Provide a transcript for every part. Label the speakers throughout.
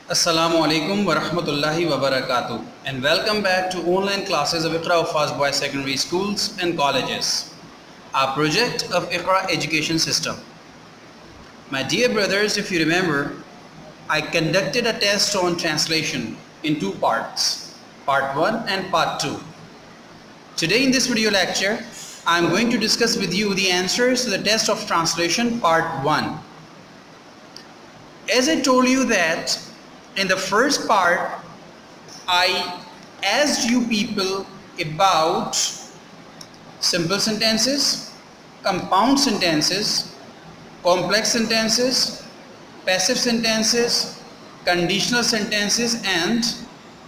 Speaker 1: Assalamu alaikum wa rahmatullahi wa barakatuh, and welcome back to online classes of Iqra Fast Boys Secondary Schools and Colleges, our project of Iqra Education System. My dear brothers, if you remember, I conducted a test on translation in two parts, part 1 and part 2. Today in this video lecture, I am going to discuss with you the answers to the test of translation part 1. As I told you that in the first part, I asked you people about simple sentences, compound sentences, complex sentences, passive sentences, conditional sentences, and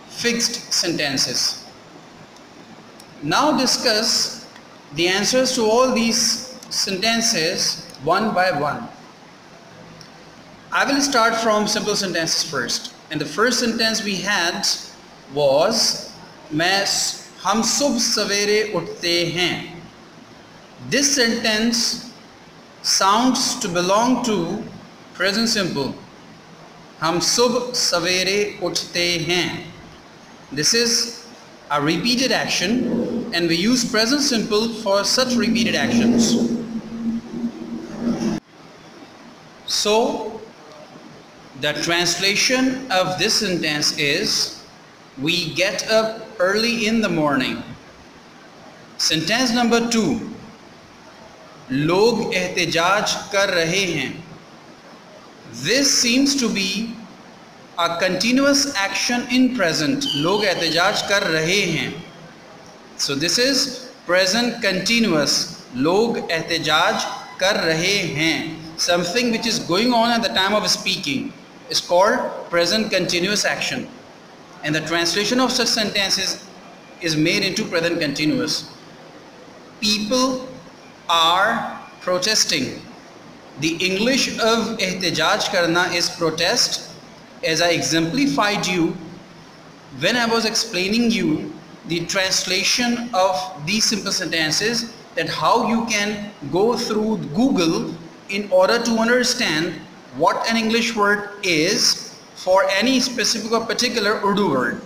Speaker 1: fixed sentences. Now discuss the answers to all these sentences one by one. I will start from simple sentences first. And the first sentence we had was हम सुबह सवेरे उठते हैं. This sentence sounds to belong to present simple. हम सुबह सवेरे उठते हैं. This is a repeated action, and we use present simple for such repeated actions. So the translation of this sentence is, we get up early in the morning. Sentence number 2, लोग एहतिजाज कर रहे हैं. This seems to be a continuous action in present. लोग एहतिजाज कर रहे हैं. So this is present continuous. लोग एहतिजाज कर रहे हैं. Something which is going on at the time of speaking is called present continuous action, and the translation of such sentences is made into present continuous. People are protesting. The English of ehtijaj karna is protest, as I exemplified you when I was explaining you the translation of these simple sentences, that how you can go through Google in order to understand what an English word is for any specific or particular Urdu word.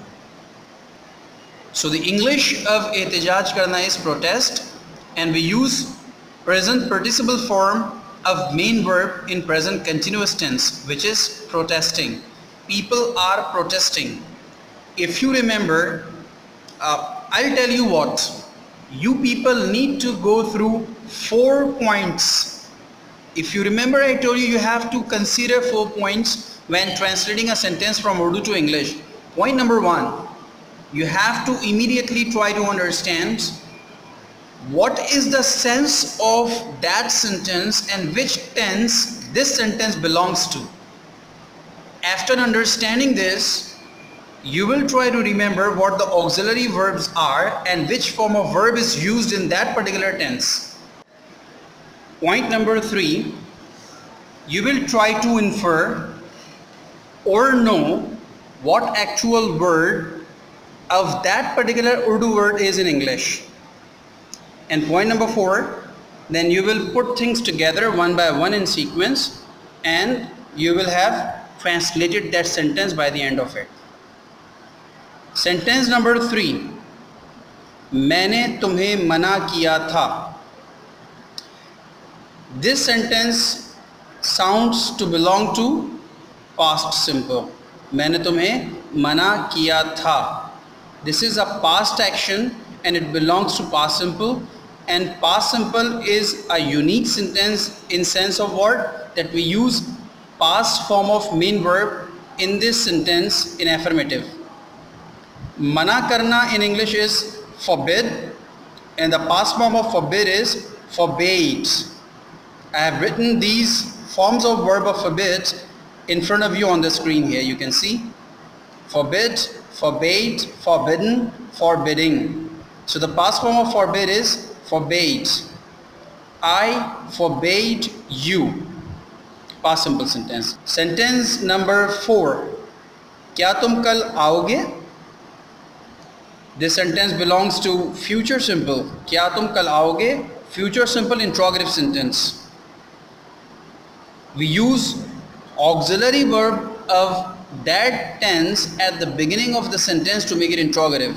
Speaker 1: So the English of ehtijaj karna is protest, and we use present participle form of main verb in present continuous tense, which is protesting. People are protesting. If you remember, I'll tell you what, you people need to go through 4 points. If you remember, I told you have to consider 4 points when translating a sentence from Urdu to English. Point number 1, you have to immediately try to understand what is the sense of that sentence and which tense this sentence belongs to. After understanding this, you will try to remember what the auxiliary verbs are and which form of verb is used in that particular tense. Point number 3, you will try to infer or know what actual word of that particular Urdu word is in English. And point number 4, then you will put things together one by one in sequence, and you will have translated that sentence by the end of it. Sentence number 3, मैंने तुम्हें मना किया था. This sentence sounds to belong to past simple. मैंने तुम्हें मना किया था. This is a past action and it belongs to past simple, and past simple is a unique sentence in sense of what, that we use past form of main verb in this sentence in affirmative. Mana karna in English is forbid, and the past form of forbid is forbade. I have written these forms of verb of forbid in front of you on the screen here. You can see forbid, forbade, forbidden, forbidding. So the past form of forbid is forbade. I forbade you. Past simple sentence. Sentence number 4, क्या तुम कल आओगे? This sentence belongs to future simple. क्या तुम कल आओगे? Future simple interrogative sentence. We use auxiliary verb of that tense at the beginning of the sentence to make it interrogative.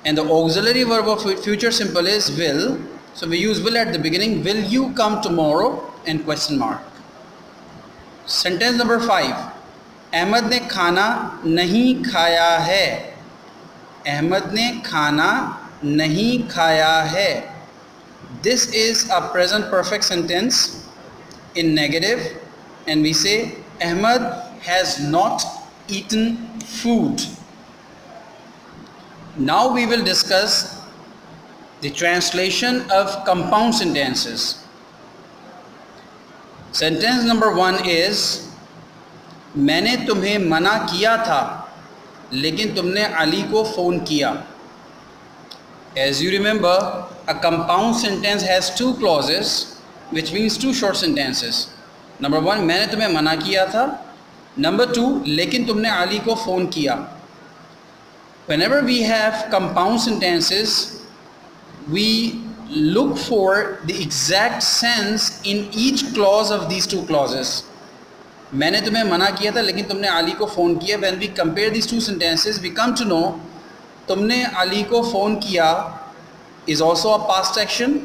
Speaker 1: And the auxiliary verb of future simple is will. So we use will at the beginning. Will you come tomorrow? And question mark. Sentence number 5. Ahmad ने खाना नहीं खाया है. अहमद ने खाना नहीं खाया है. This is a present perfect sentence in negative, and we say Ahmad has not eaten food. Now we will discuss the translation of compound sentences. Sentence number 1 is मैंने तुम्हें मना किया था लेकिन तुमने अली को फ़ोन किया. As you remember, a compound sentence has 2 clauses, which means 2 short sentences. Number 1, मैंने तुम्हें मना किया था. Number 2, लेकिन तुमने अली को फ़ोन किया. Whenever we have compound sentences, we look for the exact sense in each clause of these 2 clauses. मैंने तुम्हें मना किया था लेकिन तुमने अली को फ़ोन किया. When we compare these 2 sentences, we come to know तुमने अली को फ़ोन किया is also a past action.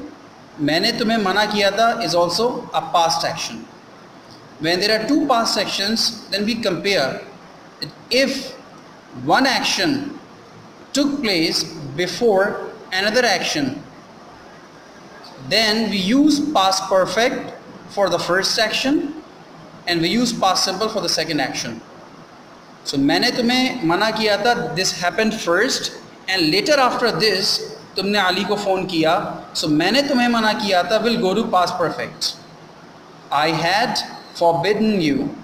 Speaker 1: मैंने तुम्हें मना किया था is also a past action. When there are 2 past actions, then we compare if one action took place before another action, then we use past perfect for the first action and we use past simple for the second action. So मैंने तुम्हें मना किया था, this happened first, and later after this तुमने अली को phone किया. So मैंने तुम्हें मना किया था will go to past perfect. I had forbidden you,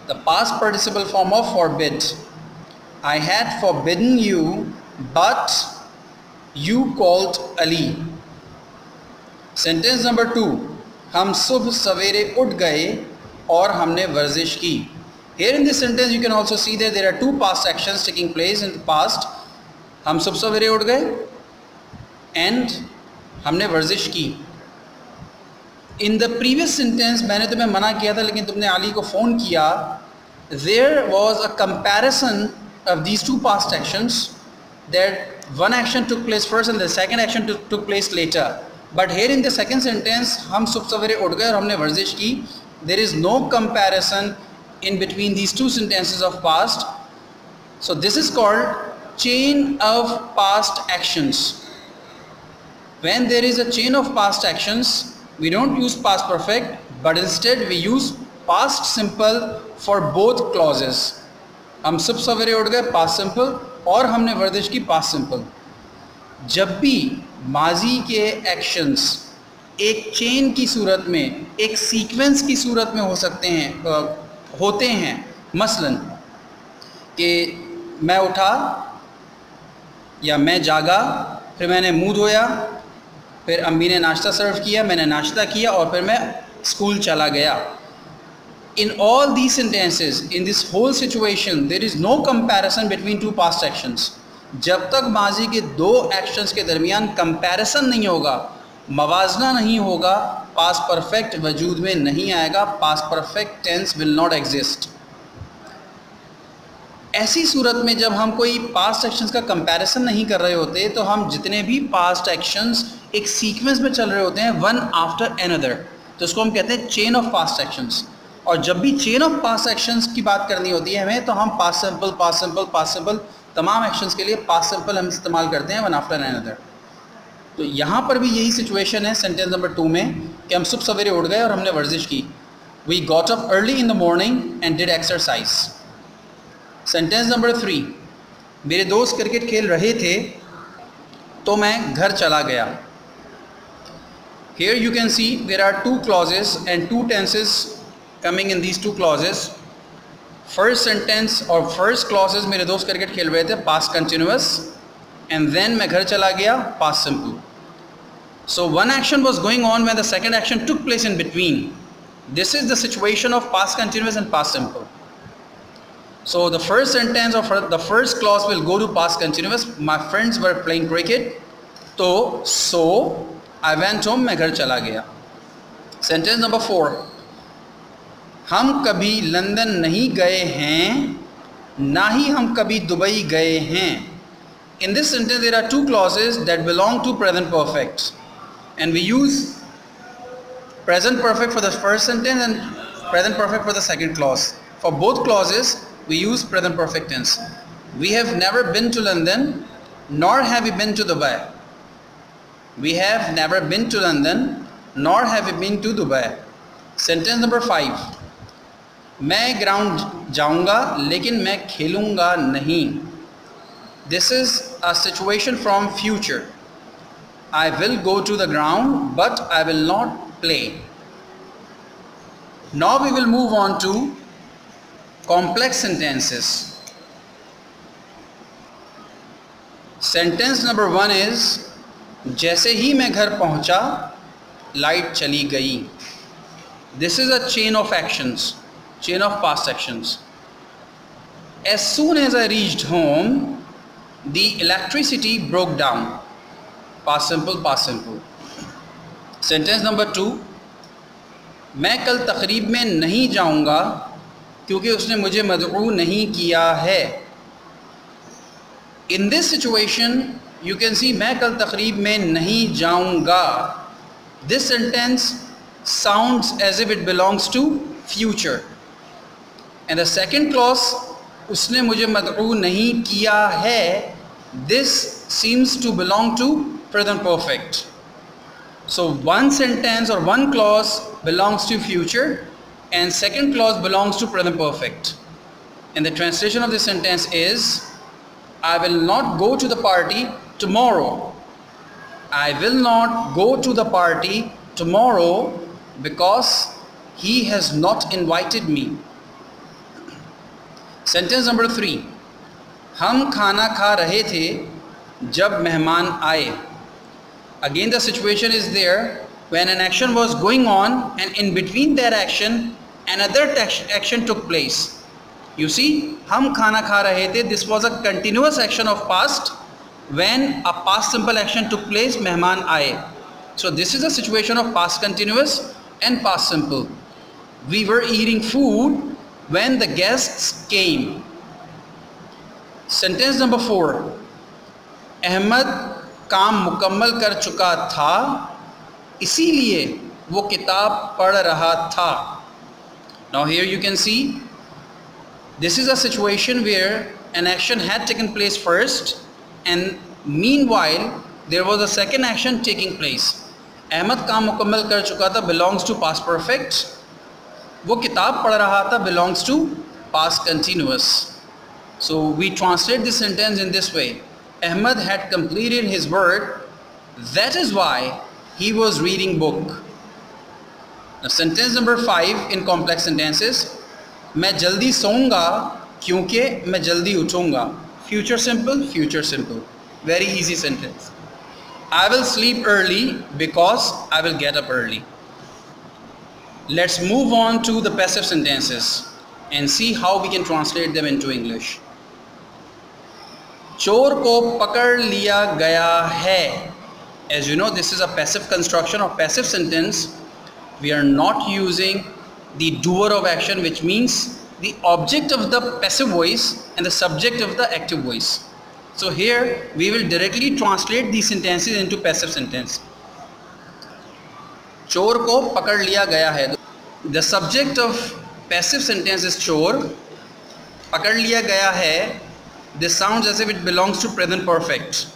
Speaker 1: the past participle form of forbid. I had forbidden you but you called Ali. Sentence number 2, हम सुबह सवेरे उठ गए और हमने वर्जिश की. Here in this sentence you can also see that there are 2 past actions taking place in the past. हम सुबह सवेरे उठ गए and हमने वर्जिश की. In the previous sentence मैंने तुम्हें मना किया था लेकिन तुमने अली को फ़ोन किया. There was a comparison of these 2 past actions, that one action took place first and the second action took place later. But here in the second sentence हम सुबह सवेरे उठ गए और हमने वर्जिश की. There is no comparison in between these 2 sentences of past. So this is called chain of past actions. When there is a chain of past actions, we don't use past perfect, but instead we use past simple for both clauses. हम सुबह सवेरे उठ गए past simple और हमने वर्जिश की past simple. जब भी माजी के एक्शंस एक चेन की सूरत में, एक सीक्वेंस की सूरत में हो सकते हैं, होते हैं, मसलन कि मैं उठा या मैं जागा, फिर मैंने मुंह धोया, फिर अम्मी ने नाश्ता सर्व किया, मैंने नाश्ता किया और फिर मैं स्कूल चला गया. In all these sentences, in this whole situation, there is no comparison between 2 past actions. जब तक माजी के 2 एक्शंस के दरमियान कंपैरिसन नहीं होगा, मवाजना नहीं होगा, पास्ट परफेक्ट वजूद में नहीं आएगा. Past perfect tense will not exist. ऐसी सूरत में जब हम कोई पास्ट एक्शंस का कंपैरिसन नहीं कर रहे होते, तो हम जितने भी पास्ट एक्शंस एक सीक्वेंस में चल रहे होते हैं, वन आफ्टर अनदर, तो इसको हम कहते हैं चेन ऑफ पास्ट एक्शंस. और जब भी चेन ऑफ पास्ट एक्शंस की बात करनी होती है हमें, तो हम past simple, past simple, past simple, तमाम एक्शंस के लिए पास्ट सिंपल हम इस्तेमाल करते हैं, वन आफ्टर अनदर. तो यहाँ पर भी यही सिचुएशन है सेंटेंस नंबर 2 में कि हम सुबह सवेरे उठ गए और हमने वर्जिश की. We got up early in the morning and did exercise. Sentence number 3, मेरे दोस्त क्रिकेट खेल रहे थे तो मैं घर चला गया. Here you can see there are 2 clauses and 2 tenses coming in these 2 clauses. First sentence or first clause is मेरे दोस्त क्रिकेट खेल रहे थे, past continuous, and then मैं घर चला गया, past simple. So one action was going on when the second action took place in between. This is the situation of past continuous and past simple. So the first sentence of the first clause will go to past continuous. My friends were playing cricket, so I went home, मैं घर चला गया. Sentence number 4, हम कभी London नहीं गए हैं, ना ही हम कभी दुबई गए हैं. In this sentence there are two clauses that belong to present perfect, and we use present perfect for the first sentence and present perfect for the second clause. For both clauses we use present perfect tense. We have never been to London, nor have we been to Dubai. We have never been to London, nor have we been to Dubai. Sentence number 5. मैं ground जाऊंगा लेकिन मैं खेलूंगा नहीं. This is a situation from future. I will go to the ground but I will not play. Now we will move on to complex sentences. Sentence number 1 is जैसे ही मैं घर पहुंचा लाइट चली गई. This is a chain of actions, chain of past actions. As soon as I reached home, the electricity broke down. Past simple, past simple. Sentence number 2. मैं कल तकरीब में नहीं जाऊंगा क्योंकि उसने मुझे मदऊ नहीं किया है. In this situation, you can see मैं कल तकरीब में नहीं जाऊंगा. This sentence sounds as if it belongs to future. And the second clause, उसने मुझे मदऊ नहीं किया है, this seems to belong to present perfect. So one sentence or one clause belongs to future and second clause belongs to present perfect. And the translation of this sentence is, I will not go to the party tomorrow. I will not go to the party tomorrow because he has not invited me. Sentence number 3. हम खाना खा रहे थे जब मेहमान आए. Again the situation is there when an action was going on and in between that action another action took place. You see, हम खाना खा रहे थे, this was a continuous action of past when a past simple action took place, मेहमान आए. So this is a situation of past continuous and past simple. We were eating food when the guests came. Sentence number 4. Ahmad काम मुकम्मल कर चुका था इसीलिए वो किताब पढ़ रहा था. Now here you can see this is a situation where an action had taken place first and meanwhile there was a second action taking place. Ahmad काम मुकम्मल कर चुका था belongs to past perfect. वो किताब पढ़ रहा था belongs to past continuous. So we translate this sentence in this way. Ahmad had completed his work, that is why he was reading book. Now sentence number 5 in complex sentences. मैं जल्दी सोऊंगा क्योंकि मैं जल्दी उठूंगा. Future simple, future simple. Very easy sentence. I will sleep early because I will get up early. Let's move on to the passive sentences and see how we can translate them into English. चोर को पकड़ लिया गया है. As you know, this is a passive construction or passive sentence. We are not using the doer of action, which means the object of the passive voice and the subject of the active voice. So here we will directly translate these sentences into passive sentence. चोर को पकड़ लिया गया है. The subject of passive sentence is चोर. पकड़ लिया गया है. This sounds as if it belongs to present perfect.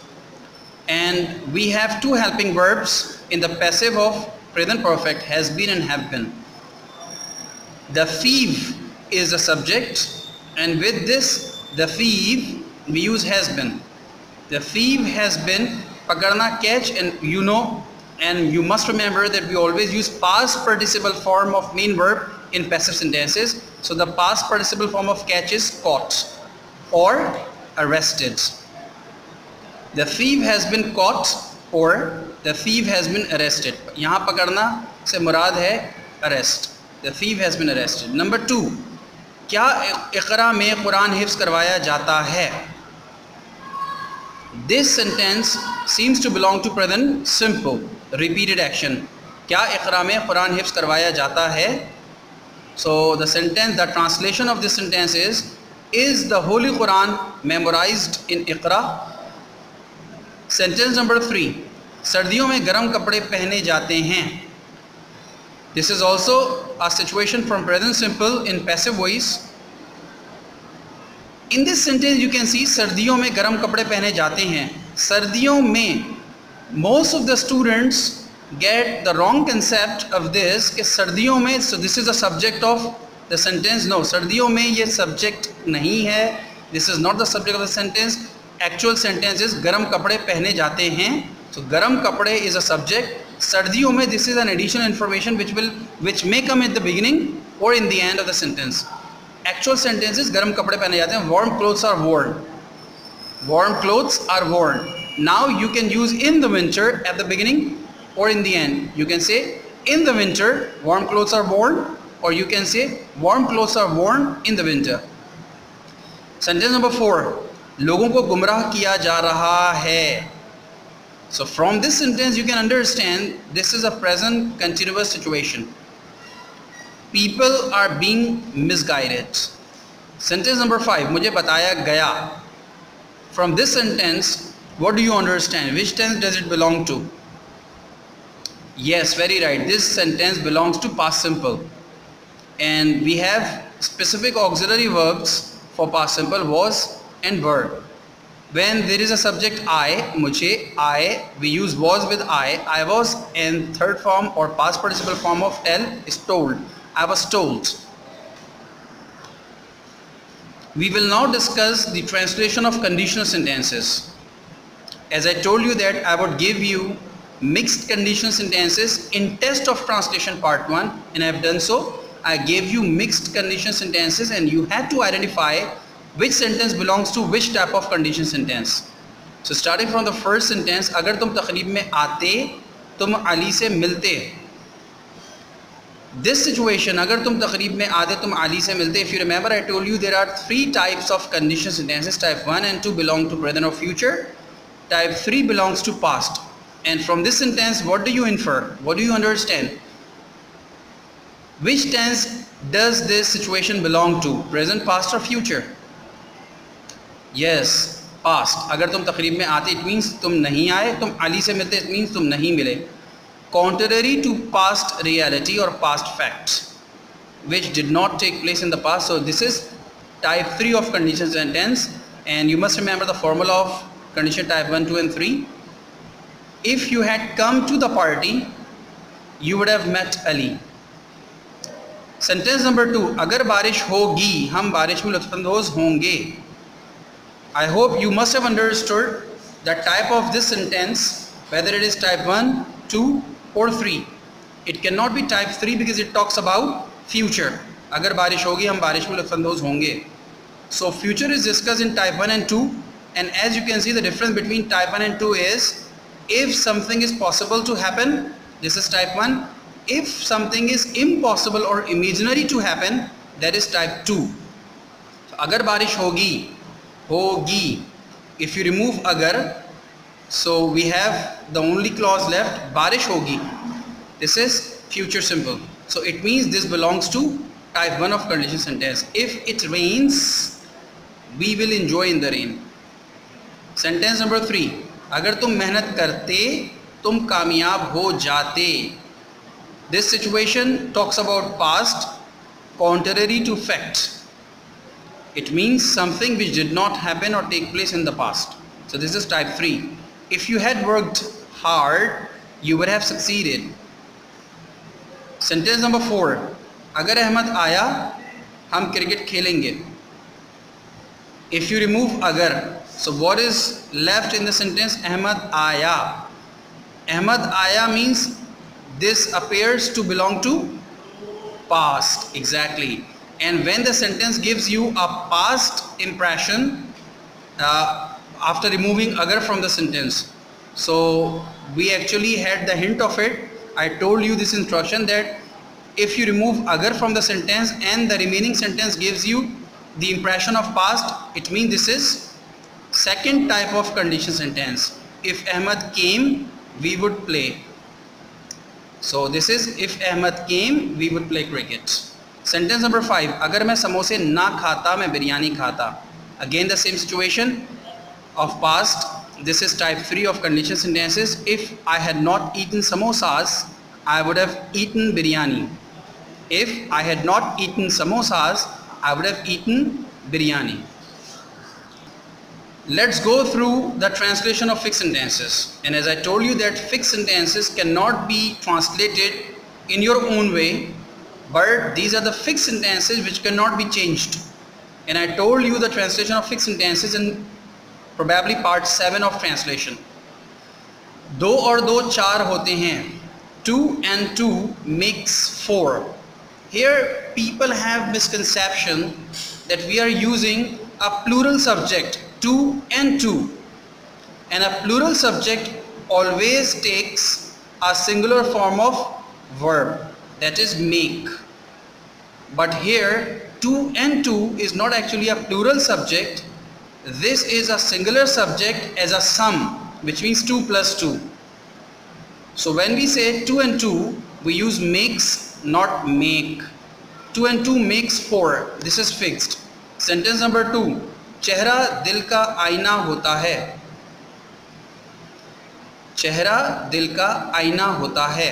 Speaker 1: And we have two helping verbs in the passive of present perfect, has been and have been. The thief is the subject, and with this the thief we use has been. The thief has been, पकड़ना catch, and you know, and you must remember that we always use past participle form of main verb in passive sentences. So the past participle form of catch is caught or arrested. The thief has been caught or the thief has been arrested. यहाँ पकड़ना से मुराद है arrest. The thief has been arrested. Number 2. क्या इक़रा में कुरान हिफ्ज़ करवाया जाता है? This sentence seems to belong to present simple repeated action. क्या इक़रा में कुरान हिफ्ज़ करवाया जाता है? So the sentence, the translation of this sentence is the Holy Quran memorized in Iqra? Sentence number 3, सर्दियों में गर्म कपड़े पहने जाते हैं. This is also a situation from present simple in passive voice. In this sentence you can see सर्दियों में गर्म कपड़े पहने जाते हैं. सर्दियों में, most of the students get the wrong concept of this कि सर्दियों में, so this is the subject of the sentence. No, सर्दियों में ये subject नहीं है. This is not the subject of the sentence. Actual sentence is गर्म कपड़े पहने जाते हैं. So गर्म कपड़े is a subject. सर्दियों में, this is an additional information which may come at the beginning or in the end of the sentence. Actual sentence is गर्म कपड़े पहने जाते हैं. Warm clothes are worn. Warm clothes are worn. Now you can use in the winter at the beginning or in the end. You can say in the winter warm clothes are worn, or you can say warm clothes are worn in the winter. Sentence number 4, लोगों को गुमराह किया जा रहा है. So from this sentence you can understand this is a present continuous situation. People are being misguided. Sentence number 5, मुझे बताया गया. From this sentence what do you understand? Which tense does it belong to? Yes, very right. This sentence belongs to past simple, and we have specific auxiliary verbs for past simple, was and were. When there is a subject I, मुझे, I, we use was with I was, and third form or past participle form of tell is told. I was told. We will now discuss the translation of conditional sentences. As I told you that I would give you mixed conditional sentences in test of translation part 1, and I have done so. I gave you mixed conditional sentences and you had to identify which sentence belongs to which type of conditional sentence. So starting from the first sentence, अगर तुम तकरीब में आते, तुम अली से मिलते. This situation, अगर तुम तकरीब में आते, तुम अली से मिलते. If you remember, I told you there are 3 types of conditional sentences. Type 1 and 2 belong to present or future. Type 3 belongs to past. And from this sentence, what do you infer? What do you understand? Which tense does this situation belong to? Present, past or future? Yes, past. अगर तुम तकरीब में आते, it means तुम नहीं आए. तुम अली से मिलते, it means तुम नहीं मिले. Contrary to past reality or past facts, which did not take place in the past. So this is type 3 of conditional sentence, and you must remember the formula of condition type 1, 2 and 3. If you had come to the party, you would have met Ali. Sentence number 2, अगर बारिश होगी, हम बारिश में लुत्फ़अंदोज़ होंगे. I hope you must have understood the type of this sentence, whether it is type 1, 2 or 3. It cannot be type 3 because it talks about future. अगर बारिश होगी, हम बारिश में लुत्फ़अंदोज़ होंगे. So future is discussed in type 1 and 2, and as you can see, the difference between type 1 and 2 is if something is possible to happen, this is type 1. If something is impossible or imaginary to happen, that is type 2. So, agar barish hogi, hogi. If you remove agar, so we have the only clause left, barish hogi. This is future simple. So it means this belongs to type 1 of conditional sentence. If it rains, we will enjoy in the rain. Sentence number 3. अगर तुम मेहनत करते, तुम कामयाब हो जाते. This situation talks about past, contrary to fact. It means something which did not happen or take place in the past. So this is type 3. If you had worked hard, you would have succeeded. Sentence number 4. अगर अहमद आया, हम cricket खेलेंगे. If you remove agar, so what is left in the sentence? Ahmad aya. Ahmad aya means this appears to belong to past. Exactly. And when the sentence gives you a past impression after removing agar from the sentence, so we actually had the hint of it. I told you this instruction that if you remove agar from the sentence and the remaining sentence gives you the impression of past, it means this is second type of conditional sentence. If Ahmad came, we would play. So this is if Ahmad came, we would play cricket. Sentence number 5, अगर मैं समोसे ना खाता मैं बिरयानी खाता. Again the same situation of past. This is type 3 of conditional sentences. If I had not eaten samosas, I would have eaten biryani. If I had not eaten samosas, I would have eaten biryani. Let's go through the translation of fixed sentences. And as I told you that fixed sentences cannot be translated in your own way, but these are the fixed sentences which cannot be changed. And I told you the translation of fixed sentences in probably part 7 of translation. दो और दो चार होते हैं. 2 and 2 makes 4. Here people have misconception that we are using a plural subject, 2 and 2, and a plural subject always takes a singular form of verb, that is make. But here 2 and 2 is not actually a plural subject. This is a singular subject as a sum, which means 2 plus 2. So when we say 2 and 2, we use makes, not make. 2 and 2 makes 4. This is fixed. Sentence number 2, चेहरा दिल का आईना होता है. चेहरा दिल का आईना होता है.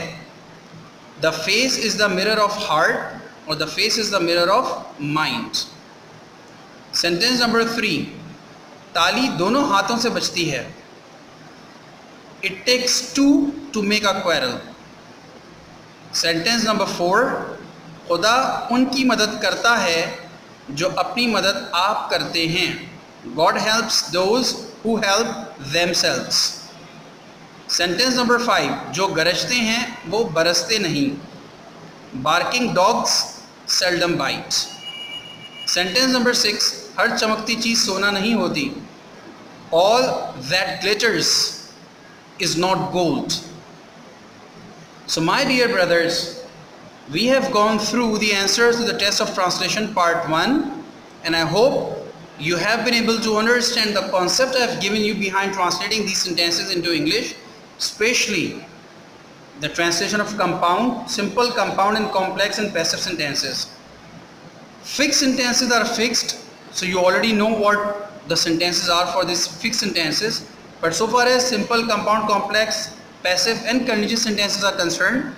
Speaker 1: The face is the mirror of heart, or the face is the mirror of mind. Sentence number 3, ताली दोनों हाथों से बजती है. It takes 2 to make a quarrel. Sentence number 4, खुदा उनकी मदद करता है जो अपनी मदद आप करते हैं. God helps those who help themselves. Sentence number 5, जो गरजते हैं वो बरसते नहीं. Barking dogs seldom bite. Sentence number 6, हर चमकती चीज़ सोना नहीं होती. All that glitters is not gold. So my dear brothers, we have gone through the answers to the test of translation part 1, and I hope you have been able to understand the concept I have given you behind translating these sentences into English, especially the translation of compound, simple, compound and complex and passive sentences. Fixed sentences are fixed, so you already know what the sentences are for these fixed sentences, but so far as simple, compound, complex, passive and contingent sentences are concerned,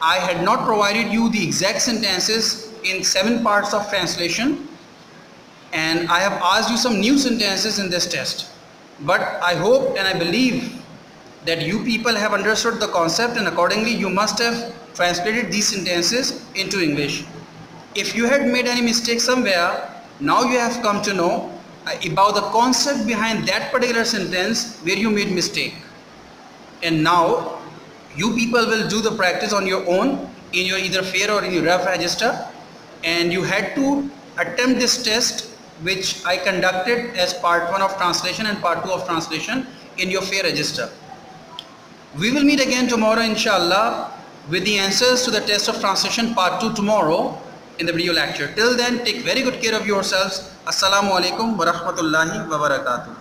Speaker 1: I had not provided you the exact sentences in 7 parts of translation, and I have asked you some new sentences in this test. But I hope and I believe that you people have understood the concept, and accordingly you must have translated these sentences into English. If you had made any mistake somewhere, now you have come to know about the concept behind that particular sentence where you made mistake. And now you people will do the practice on your own in your either fair or in your rough register, and you had to attempt this test which I conducted as part 1 of translation and part 2 of translation in your fair register. We will meet again tomorrow inshallah with the answers to the test of translation part 2 tomorrow in the video lecture. Till then, take very good care of yourselves. Assalamu alaikum wa rahmatullahi wa barakatuh.